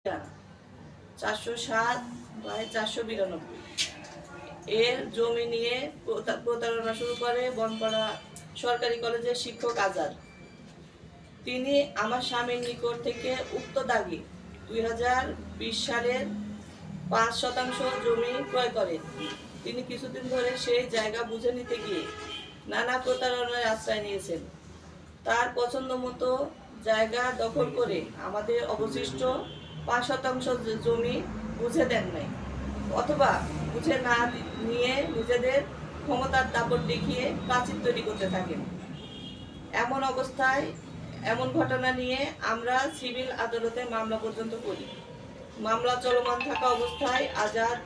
407/492 এর জমি নিয়ে প্রতারণা শুরু করে বনপাড়া সরকারি কলেজের শিক্ষক আজাদ। তিনি আমার স্বামীর নিকট থেকে উক্ত দাগে 2020 সালের 5% জমি ক্রয় করেন। তিনি কিছুদিন ধরে সেই জায়গা বুঝে নিতে গিয়ে নানা প্রতারণার আশ্রয় নিয়েছেন। তার পছন্দ মতো জায়গা দখল করে আমাদের অবশিষ্ট 5% জমি বুঝে দেন নাই, অথবা বুঝে না নিয়ে নিজেদের ক্ষমতার দাপট দেখিয়ে প্রাচীর তৈরি করতে থাকেন। এমন ঘটনা নিয়ে আমরা সিভিল আদালতে মামলা পর্যন্ত করি। মামলা চলমান থাকা অবস্থায় আজাদ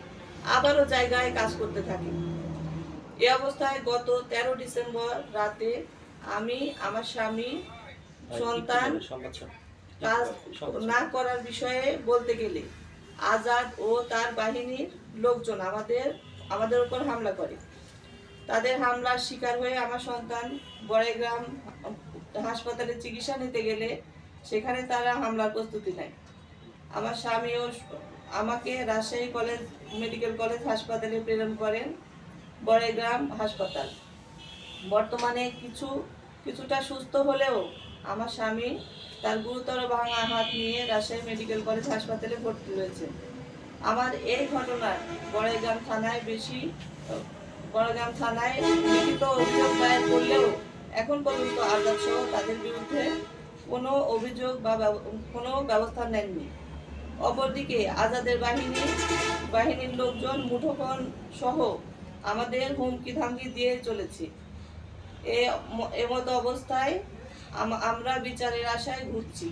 আবারও জায়গায় কাজ করতে থাকে। এ অবস্থায় গত 13 ডিসেম্বর রাতে আমি, আমার স্বামী, সন্তান কাজ না করার বিষয়ে বলতে গেলে আজাদ ও তার বাহিনীর লোকজন আমাদের উপর হামলা করে। তাদের হামলার শিকার হয়ে আমার সন্তান বড়াইগ্রাম হাসপাতালে চিকিৎসা নিতে গেলে সেখানে তারা হামলার প্রস্তুতি নেয়। আমার স্বামীও আমাকে রাজশাহী মেডিকেল কলেজ হাসপাতালে প্রেরণ করেন বড়াইগ্রাম হাসপাতাল। বর্তমানে কিছুটা সুস্থ হলেও আমার স্বামী তার গুরুতর ভাঙা হাত নিয়ে রাজশাহী মেডিকেল কলেজ হাসপাতালে ভর্তি রয়েছে। আমার এই ঘটনার বড়াইগ্রাম থানায় লিখিত অভিযোগ দায়ের করলেও এখন পর্যন্ত আজাদ সহ তাদের বিরুদ্ধে কোনো অভিযোগ বা কোনো ব্যবস্থা নেননি। অপরদিকে আজাদের বাহিনীর লোকজন মুঠোফোন সহ আমাদের হুমকি ধামকি দিয়ে চলেছে। এমতো অবস্থায় আমরা বিচারের আশায় ঘুরছি।